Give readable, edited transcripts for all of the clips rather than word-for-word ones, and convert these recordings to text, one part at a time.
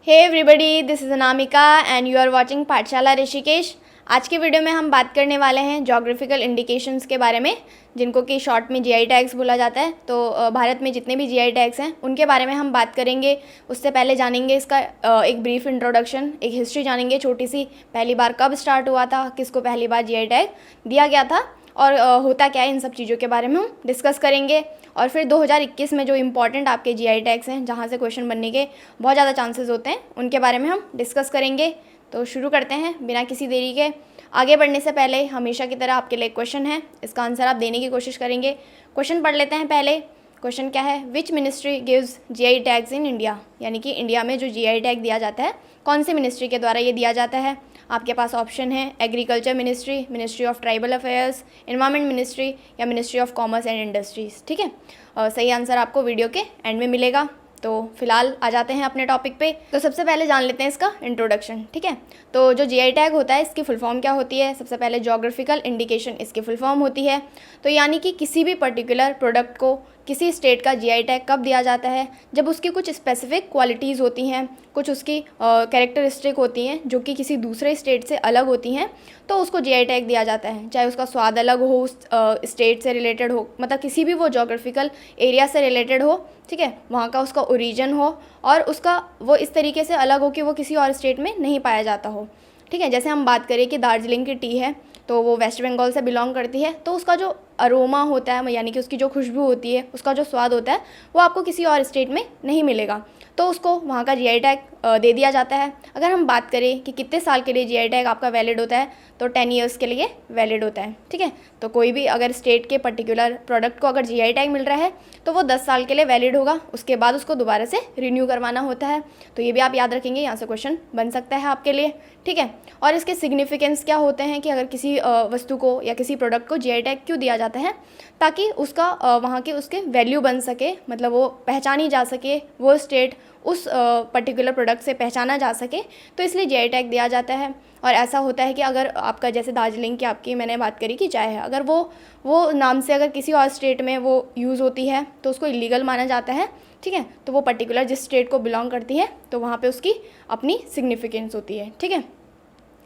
Hey everybody, this is Anamika and you are watching Pathshala Rishikesh. आज के video में हम बात करने वाले हैं जोग्राफिकल इंडिकेशंस के बारे में, जिनको कि शॉर्ट में जीआई टैग्स बोला जाता है। तो भारत में जितने भी जीआई टैग्स हैं उनके बारे में हम बात करेंगे। उससे पहले जानेंगे इसका एक ब्रीफ इंट्रोडक्शन, एक हिस्ट्री जानेंगे छोटी सी, पहली बार कब स्टार्ट हुआ था, किसको पहली बार जीआई टैग दिया गया था और होता क्या है, इन सब चीज़ों के बारे में हम डिस्कस करेंगे। और फिर 2021 में जो इम्पॉर्टेंट आपके जीआई टैग्स हैं, जहाँ से क्वेश्चन बनने के बहुत ज़्यादा चांसेस होते हैं, उनके बारे में हम डिस्कस करेंगे। तो शुरू करते हैं बिना किसी देरी के। आगे बढ़ने से पहले हमेशा की तरह आपके लिए क्वेश्चन है, इसका आंसर आप देने की कोशिश करेंगे। क्वेश्चन पढ़ लेते हैं पहले। क्वेश्चन क्या है, which ministry gives GI tags in India, यानी कि इंडिया में जो जीआई टैग दिया जाता है कौन सी मिनिस्ट्री के द्वारा ये दिया जाता है। आपके पास ऑप्शन है agriculture ministry, ministry of tribal affairs, environment ministry या ministry of commerce and industries. ठीक है, सही आंसर आपको वीडियो के एंड में मिलेगा। तो फिलहाल आ जाते हैं अपने टॉपिक पे। तो सबसे पहले जान लेते हैं इसका इंट्रोडक्शन। ठीक है, तो जो जीआई टैग होता है इसकी फुल फॉर्म क्या होती है। सबसे पहले जोग्राफिकल इंडिकेशन इसकी फुल फॉर्म होती है। तो यानी कि किसी भी पर्टिकुलर प्रोडक्ट को किसी स्टेट का जीआई टैग कब दिया जाता है, जब उसकी कुछ स्पेसिफिक क्वालिटीज़ होती हैं, कुछ उसकी कैरेक्टरिस्टिक होती हैं जो कि किसी दूसरे स्टेट से अलग होती हैं, तो उसको जीआई टैग दिया जाता है। चाहे उसका स्वाद अलग हो, उस स्टेट से रिलेटेड हो, मतलब किसी भी वो जोग्राफिकल एरिया से रिलेटेड हो, ठीक है, वहाँ का उसका ओरिजिन हो और उसका वो इस तरीके से अलग हो कि वो किसी और स्टेट में नहीं पाया जाता हो। ठीक है, जैसे हम बात करें कि दार्जिलिंग की टी है, तो वो वेस्ट बंगाल से बिलोंग करती है, तो उसका जो अरोमा होता है, यानी कि उसकी जो खुशबू होती है, उसका जो स्वाद होता है, वो आपको किसी और स्टेट में नहीं मिलेगा, तो उसको वहाँ का जीआई टैग दे दिया जाता है। अगर हम बात करें कि कितने साल के लिए जीआई टैग आपका वैलिड होता है, तो 10 ईयर्स के लिए वैलिड होता है। ठीक है, तो कोई भी अगर स्टेट के पर्टिकुलर प्रोडक्ट को अगर जीआई टैग मिल रहा है तो वो 10 साल के लिए वैलिड होगा, उसके बाद उसको दोबारा से रिन्यू करवाना होता है। तो ये भी आप याद रखेंगे, यहाँ से क्वेश्चन बन सकता है आपके लिए। ठीक है, और इसके सिग्निफिकेंस क्या होते हैं कि अगर किसी वस्तु को या किसी प्रोडक्ट को जीआई टैग क्यों दिया जाता है, ताकि उसका वहाँ के उसके वैल्यू बन सके, मतलब वो पहचानी जा सके, वो स्टेट उस पर्टिकुलर प्रोडक्ट से पहचाना जा सके, तो इसलिए जीआई टैग दिया जाता है। और ऐसा होता है कि अगर आपका जैसे दार्जिलिंग की आपकी मैंने बात करी कि चाय है, अगर वो नाम से अगर किसी और स्टेट में वो यूज़ होती है तो उसको इलीगल माना जाता है। ठीक है, तो वो पर्टिकुलर जिस स्टेट को बिलोंग करती है तो वहाँ पे उसकी अपनी सिग्निफिकेंस होती है। ठीक है,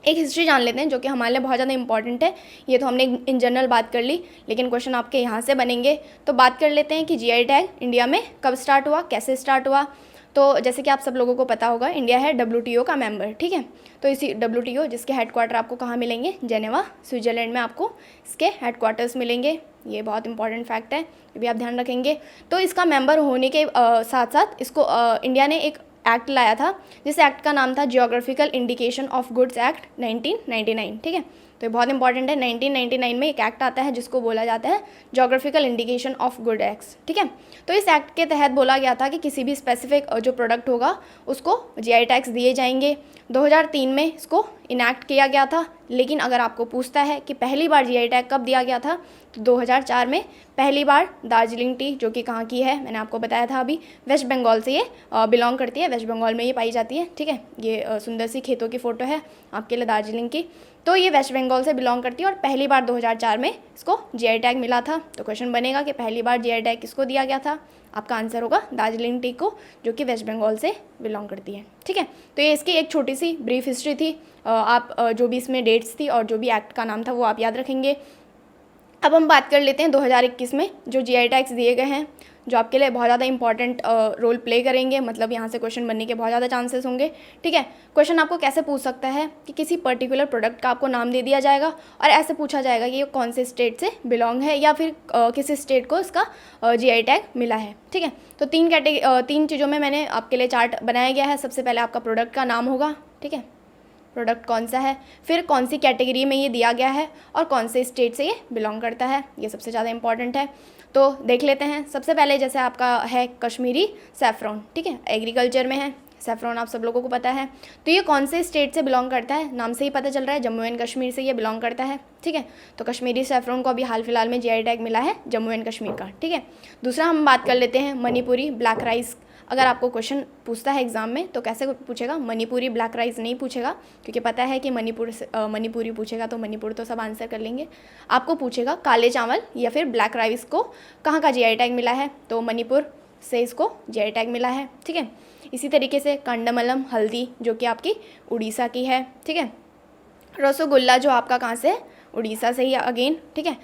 एक हिस्ट्री जान लेते हैं जो कि हमारे लिए बहुत ज़्यादा इंपॉर्टेंट है। ये तो हमने इन जनरल बात कर ली, लेकिन क्वेश्चन आपके यहाँ से बनेंगे। तो बात कर लेते हैं कि जीआई टैग इंडिया में कब स्टार्ट हुआ, कैसे स्टार्ट हुआ। तो जैसे कि आप सब लोगों को पता होगा, इंडिया है WTO का मेंबर। ठीक है, तो इसी WTO जिसके हेडक्वार्टर आपको कहाँ मिलेंगे, जेनेवा स्विट्ज़रलैंड में आपको इसके हेडक्वार्टर्स मिलेंगे। ये बहुत इंपॉर्टेंट फैक्ट है, ये भी आप ध्यान रखेंगे। तो इसका मेंबर होने के साथ साथ इसको इंडिया ने एक एक्ट लाया था, जिस एक्ट का नाम था geographical indication of goods act 1999। ठीक है, तो ये बहुत इंपॉर्टेंट है। 1999 में एक एक्ट आता है जिसको बोला जाता है geographical indication of good acts. ठीक है, तो इस एक्ट के तहत बोला गया था कि किसी भी स्पेसिफिक जो प्रोडक्ट होगा उसको जीआई टैग्स दिए जाएंगे। 2003 में इसको इनैक्ट किया गया था। लेकिन अगर आपको पूछता है कि पहली बार जीआई टैग कब दिया गया था, तो 2004 में पहली बार दार्जिलिंग टी, जो कि कहाँ की है मैंने आपको बताया था अभी, वेस्ट बंगाल से ये बिलोंग करती है, वेस्ट बंगाल में ये पाई जाती है। ठीक है, ये सुंदर सी खेतों की फ़ोटो है आपके लिए दार्जिलिंग की, तो ये वेस्ट बंगाल से बिलोंग करती है और पहली बार 2004 में इसको जीआई टैग मिला था। तो क्वेश्चन बनेगा कि पहली बार जीआई टैग किसको दिया गया था। आपका आंसर होगा दार्जिलिंग टी को, जो कि वेस्ट बंगाल से बिलोंग करती है। ठीक है, तो ये इसकी एक छोटी सी ब्रीफ हिस्ट्री थी। आप जो भी इसमें डेट्स थी और जो भी एक्ट का नाम था वो आप याद रखेंगे। अब हम बात कर लेते हैं 2021 में जो जीआई टैग्स दिए गए हैं, जो आपके लिए बहुत ज़्यादा इंपॉर्टेंट रोल प्ले करेंगे, मतलब यहाँ से क्वेश्चन बनने के बहुत ज़्यादा चांसेस होंगे। ठीक है, क्वेश्चन आपको कैसे पूछ सकता है कि किसी पर्टिकुलर प्रोडक्ट का आपको नाम दे दिया जाएगा और ऐसे पूछा जाएगा कि ये कौन से स्टेट से बिलोंग है या फिर किसी स्टेट को इसका जीआई टैग मिला है। ठीक है, तो तीन चीज़ों में मैंने आपके लिए चार्ट बनाया गया है। सबसे पहले आपका प्रोडक्ट का नाम होगा, ठीक है, प्रोडक्ट कौन सा है, फिर कौन सी कैटेगरी में ये दिया गया है और कौन से स्टेट से ये बिलोंग करता है, ये सबसे ज़्यादा इंपॉर्टेंट है। तो देख लेते हैं। सबसे पहले जैसे आपका है कश्मीरी सैफ़्रॉन, ठीक है, एग्रीकल्चर में है सैफ़्रॉन, आप सब लोगों को पता है। तो ये कौन से स्टेट से बिलोंग करता है, नाम से ही पता चल रहा है, जम्मू एंड कश्मीर से ये बिलोंग करता है। ठीक है, तो कश्मीरी सैफ़्रॉन को अभी हाल फिलहाल में जीआई टैग मिला है जम्मू एंड कश्मीर का। ठीक है, दूसरा हम बात कर लेते हैं मणिपुरी ब्लैक राइस। अगर आपको क्वेश्चन पूछता है एग्जाम में तो कैसे पूछेगा, मणिपुरी ब्लैक राइस नहीं पूछेगा, क्योंकि पता है कि मणिपुरी पूछेगा तो मणिपुर तो सब आंसर कर लेंगे। आपको पूछेगा काले चावल या फिर ब्लैक राइस को कहाँ का जीआई टैग मिला है, तो मणिपुर से इसको जीआई टैग मिला है। ठीक है, इसी तरीके से कंडमलम हल्दी जो कि आपकी उड़ीसा की है, ठीक है। रसगुल्ला जो आपका कहाँ से है, उड़ीसा से ही अगेन, ठीक है।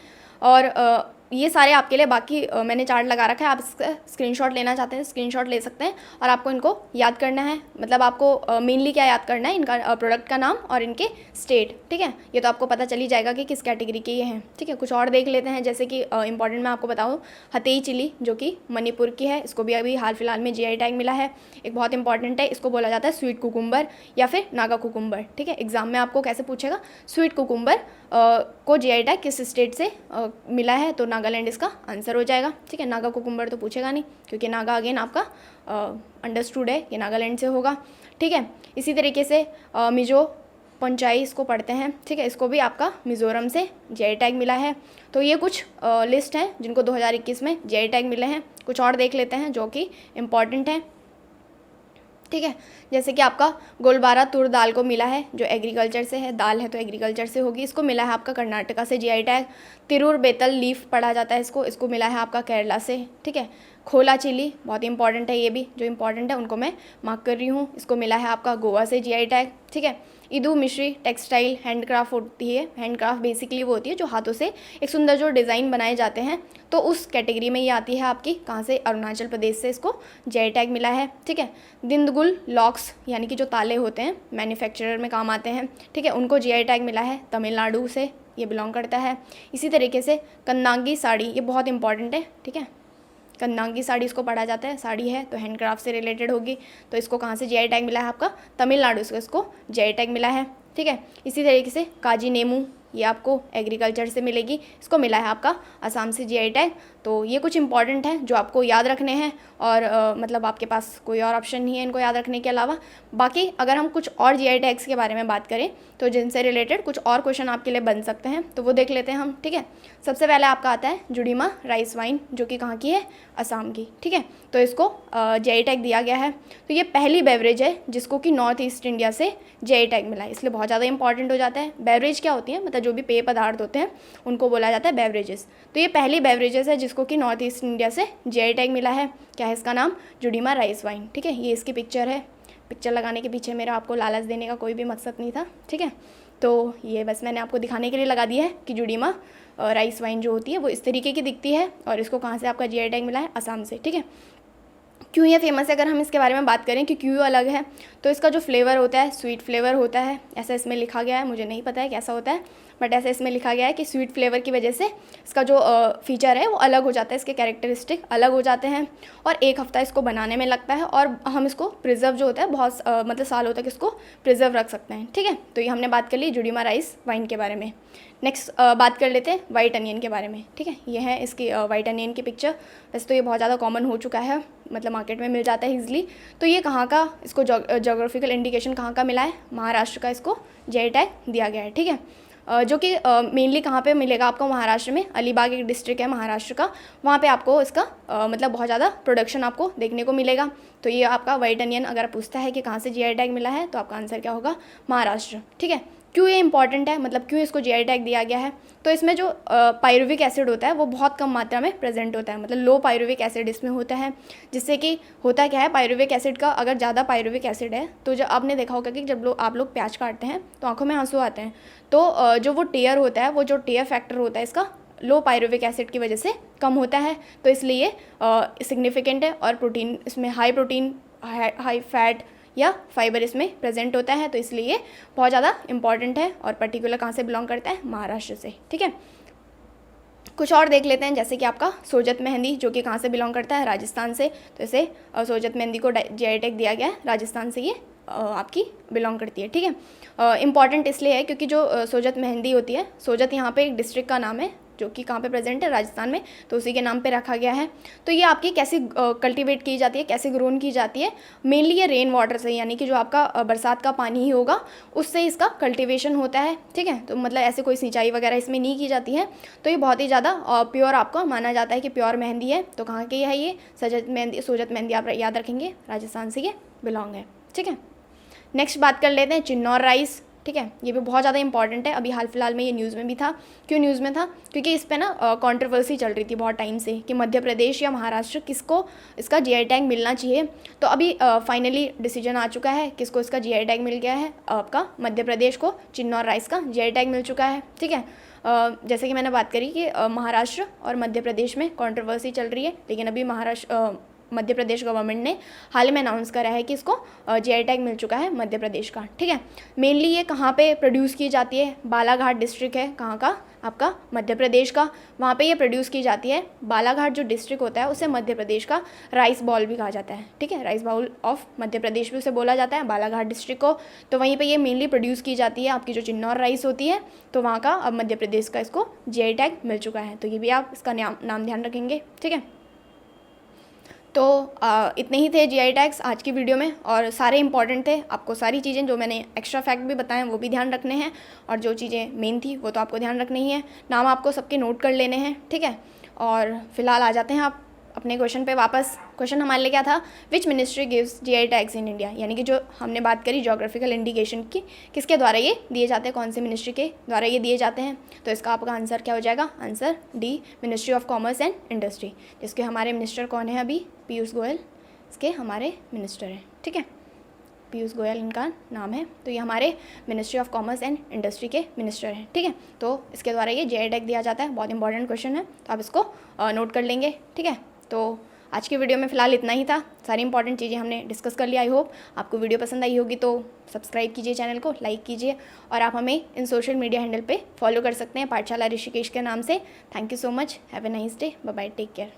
और ये सारे आपके लिए बाकी मैंने चार्ट लगा रखा है, आप इसका स्क्रीनशॉट लेना चाहते हैं स्क्रीनशॉट ले सकते हैं। और आपको इनको याद करना है, मतलब आपको मेनली क्या याद करना है, इनका प्रोडक्ट का नाम और इनके स्टेट, ठीक है। ये तो आपको पता चल ही जाएगा कि किस कैटेगरी के ये हैं, ठीक है। कुछ और देख लेते हैं, जैसे कि इंपॉर्टेंट मैं आपको बताऊँ, हथेई चिली जो कि मणिपुर की है, इसको भी अभी हाल फिलहाल में GI टैग मिला है। एक बहुत इंपॉर्टेंट है, इसको बोला जाता है स्वीट कुकुम्बर या फिर नागा कुकुम्बर, ठीक है। एग्जाम में आपको कैसे पूछेगा, स्वीट कुकुम्बर को GI टैग किस स्टेट से मिला है, तो नागालैंड इसका आंसर हो जाएगा, ठीक है। नागा कुकुम्बर तो पूछेगा नहीं, क्योंकि नागा अगेन आपका अंडरस्टूड है कि नागालैंड से होगा, ठीक है। इसी तरीके से मिजो पंचाई इसको पढ़ते हैं, ठीक है। इसको भी आपका मिज़ोरम से GI टैग मिला है। तो ये कुछ लिस्ट हैं जिनको 2021 में GI टैग मिले हैं। कुछ और देख लेते हैं जो कि इम्पॉर्टेंट हैं, ठीक है। जैसे कि आपका गोलबारा तुर दाल को मिला है, जो एग्रीकल्चर से है, दाल है तो एग्रीकल्चर से होगी। इसको मिला है आपका कर्नाटका से GI tag. Tirur Bethel leaf पढ़ा जाता है इसको मिला है आपका केरला से, ठीक है। खोला चिली बहुत इंपॉर्टेंट है, ये भी जो इंपॉर्टेंट है उनको मैं मार्क कर रही हूँ। इसको मिला है आपका गोवा से GI टैग, ठीक है। ईदू मिश्री टेक्सटाइल हैंडक्राफ्ट होती है, हैंडक्राफ्ट बेसिकली वो होती है जो हाथों से एक सुंदर जो डिज़ाइन बनाए जाते हैं, तो उस कैटेगरी में ये आती है आपकी, कहाँ से, अरुणाचल प्रदेश से इसको GI टैग मिला है, ठीक है। दिंदगुल लॉक्स यानी कि जो ताले होते हैं मैन्युफैक्चरर में काम आते हैं, ठीक है, उनको GI टैग मिला है, तमिलनाडु से ये बिलोंग करता है। इसी तरीके से कन्नांगी साड़ी, ये बहुत इंपॉर्टेंट है, ठीक है। कन्नांगी साड़ी इसको पढ़ा जाता है, साड़ी है तो हैंडक्राफ्ट से रिलेटेड होगी, तो इसको कहाँ से GI टैग मिला है आपका, तमिलनाडु से इसको GI टैग मिला है, ठीक है। इसी तरीके से काजी नेमू, ये आपको एग्रीकल्चर से मिलेगी, इसको मिला है आपका असम से GI टैग। तो ये कुछ इंपॉर्टेंट हैं जो आपको याद रखने हैं, और मतलब आपके पास कोई और ऑप्शन नहीं है इनको याद रखने के अलावा। बाकी अगर हम कुछ और GI टैग्स के बारे में बात करें, तो जिनसे रिलेटेड कुछ और क्वेश्चन आपके लिए बन सकते हैं, तो वो देख लेते हैं हम, ठीक है। सबसे पहले आपका आता है जुड़ीमा राइस वाइन, जो कि कहाँ की है, असम की, ठीक है। तो इसको GI टैग दिया गया है। तो ये पहली बेवरेज है जिसको कि नॉर्थ ईस्ट इंडिया से GI टैग मिला है, इसलिए बहुत ज़्यादा इंपॉर्टेंट हो जाता है। बेवरेज क्या होती है, मतलब जो भी पेय पदार्थ होते हैं उनको बोला जाता है बेवरेजेस। तो ये पहली बेवरेजेस है जिसको कि नॉर्थ ईस्ट इंडिया से GI टैग मिला है। क्या है इसका नाम, जुड़ीमा राइस वाइन, ठीक है। ये इसकी पिक्चर है, पिक्चर लगाने के पीछे मेरा आपको लालच देने का कोई भी मकसद नहीं था, ठीक है। तो ये बस मैंने आपको दिखाने के लिए लगा दिया है कि जुड़ीमा राइस वाइन जो होती है वो इस तरीके की दिखती है, और इसको कहाँ से आपका GI टैग मिला है, असम से, ठीक है। क्यों ये फेमस है, अगर हम इसके बारे में बात करें कि क्यों अलग है, तो इसका जो फ्लेवर होता है स्वीट फ्लेवर होता है, ऐसा इसमें लिखा गया है, मुझे नहीं पता है कैसा होता है, बट ऐसा इसमें लिखा गया है कि स्वीट फ्लेवर की वजह से इसका जो फीचर है वो अलग हो जाता है, इसके कैरेक्टरिस्टिक अलग हो जाते हैं, और 1 हफ्ता इसको बनाने में लगता है, और हम इसको प्रिजर्व जो होता है बहुत मतलब सालों तक इसको प्रिजर्व रख सकते हैं, ठीक है। तो ये हमने बात कर ली जुड़ीमा राइस वाइन के बारे में। नेक्स्ट बात कर लेते हैं वाइट अनियन के बारे में, ठीक है। ये है इसकी वाइट अनियन की पिक्चर। वैसे तो ये बहुत ज़्यादा कॉमन हो चुका है, मतलब मार्केट में मिल जाता है ईजिली। तो ये कहाँ का, इसको जोग्राफिकल इंडिकेशन कहाँ का मिला है, महाराष्ट्र का इसको GI टैग दिया गया है, ठीक है। जो कि मेनली कहाँ पे मिलेगा आपको, महाराष्ट्र में, अलीबाग एक डिस्ट्रिक्ट है महाराष्ट्र का, वहाँ पे आपको इसका मतलब बहुत ज़्यादा प्रोडक्शन आपको देखने को मिलेगा। तो ये आपका वाइट अनियन अगर पूछता है कि कहाँ से GI टैग मिला है, तो आपका आंसर क्या होगा, महाराष्ट्र, ठीक है। क्यों ये इंपॉर्टेंट है, मतलब क्यों इसको GI टैग दिया गया है, तो इसमें जो पायरुविक एसिड होता है वो बहुत कम मात्रा में प्रेजेंट होता है, मतलब लो पायरुविक एसिड इसमें होता है, जिससे कि होता क्या है, पायरुविक एसिड का अगर ज़्यादा पायरुविक एसिड है, तो जब आपने देखा होगा कि जब आप लोग प्याज काटते हैं तो आंखों में आंसू आते हैं, तो जो वो टेयर होता है, वो जो टेयर फैक्टर होता है इसका लो पायरुविक एसिड की वजह से कम होता है, तो इसलिए सिग्निफिकेंट है। और प्रोटीन इसमें हाई प्रोटीन, हाई फैट या फाइबर इसमें प्रेजेंट होता है, तो इसलिए बहुत ज़्यादा इंपॉर्टेंट है, और पर्टिकुलर कहाँ से बिलोंग करता है, महाराष्ट्र से, ठीक है। कुछ और देख लेते हैं, जैसे कि आपका सोजत मेहंदी, जो कि कहाँ से बिलोंग करता है, राजस्थान से। तो इसे सोजत मेहंदी को GI टैग दिया गया है, राजस्थान से ये आपकी बिलोंग करती है, ठीक है। इंपॉर्टेंट इसलिए है क्योंकि जो सोजत मेहंदी होती है, सोजत यहाँ पे एक डिस्ट्रिक्ट का नाम है जो कि कहाँ पे प्रेजेंट है, राजस्थान में, तो उसी के नाम पे रखा गया है। तो ये आपकी कैसे कल्टीवेट की जाती है, कैसे ग्रोन की जाती है, मेनली ये रेन वाटर से, यानी कि जो आपका बरसात का पानी ही होगा उससे इसका कल्टीवेशन होता है, ठीक है। तो मतलब ऐसे कोई सिंचाई वगैरह इसमें नहीं की जाती है, तो ये बहुत ही ज़्यादा प्योर आपको माना जाता है कि प्योर मेहंदी है। तो कहाँ की है ये, सोजत मेहंदी आप याद रखेंगे, राजस्थान से ये बिलोंग है, ठीक है। नेक्स्ट बात कर लेते हैं चिन्नौर राइस। ठीक है, ये भी बहुत ज़्यादा इंपॉर्टेंट है। अभी हाल फिलहाल में ये न्यूज़ में भी था। क्यों न्यूज़ में था? क्योंकि इस पे ना कंट्रोवर्सी चल रही थी बहुत टाइम से कि मध्य प्रदेश या महाराष्ट्र किसको इसका जीआई टैग मिलना चाहिए। तो अभी फाइनली डिसीजन आ चुका है, किसको इसका जीआई टैग मिल गया है। आपका मध्य प्रदेश को चिन्नौर राइस का जीआई टैग मिल चुका है। ठीक है, जैसे कि मैंने बात करी कि महाराष्ट्र और मध्य प्रदेश में कंट्रोवर्सी चल रही है, लेकिन अभी मध्य प्रदेश गवर्नमेंट ने हाल ही में अनाउंस करा है कि इसको जीआई टैग मिल चुका है मध्य प्रदेश का। ठीक है, मेनली ये कहाँ पे प्रोड्यूस की जाती है? बालाघाट डिस्ट्रिक्ट है कहाँ का? आपका मध्य प्रदेश का। वहाँ पे ये प्रोड्यूस की जाती है। बालाघाट जो डिस्ट्रिक्ट होता है उसे मध्य प्रदेश का राइस बाउल भी कहा जाता है। ठीक है, rice bowl of Madhya Pradesh भी उसे बोला जाता है, बालाघाट डिस्ट्रिक्ट को। तो वहीं पे ये मेनली प्रोड्यूस की जाती है आपकी जो चिन्नौर राइस होती है, तो वहाँ का अब मध्य प्रदेश का इसको जीआई टैग मिल चुका है। तो ये भी आप इसका नाम ध्यान रखेंगे। ठीक है, तो इतने ही थे जीआई टैग्स आज की वीडियो में, और सारे इंपॉर्टेंट थे। आपको सारी चीज़ें जो मैंने एक्स्ट्रा फैक्ट भी बताए वो भी ध्यान रखने हैं, और जो चीज़ें मेन थी वो तो आपको ध्यान रखनी ही है। नाम आपको सबके नोट कर लेने हैं। ठीक है, और फिलहाल आ जाते हैं आप अपने क्वेश्चन पे वापस। क्वेश्चन हमारे लिए क्या था? Which ministry gives GI tags in India, यानी कि जो हमने बात करी जोग्राफिकल इंडिकेशन की, किसके द्वारा ये दिए जाते हैं, कौन से मिनिस्ट्री के द्वारा ये दिए जाते हैं? तो इसका आपका आंसर क्या हो जाएगा? Answer D, ministry of commerce and industry, जिसके हमारे मिनिस्टर कौन है अभी? पीयूष गोयल इसके हमारे मिनिस्टर हैं। ठीक है, पीयूष गोयल इनका नाम है। तो ये हमारे ministry of commerce and industry के मिनिस्टर हैं। ठीक है, तो इसके द्वारा ये जीआई टैग दिया जाता है। बहुत इंपॉर्टेंट क्वेश्चन है, तो आप इसको नोट कर लेंगे। ठीक है, तो आज की वीडियो में फ़िलहाल इतना ही था। सारी इंपॉर्टेंट चीज़ें हमने डिस्कस कर लिया। आई होप आपको वीडियो पसंद आई होगी, तो सब्सक्राइब कीजिए चैनल को, लाइक कीजिए, और आप हमें इन सोशल मीडिया हैंडल पे फॉलो कर सकते हैं पाठशाला ऋषिकेश के नाम से। Thank you so much, have a nice day, bye bye, take care.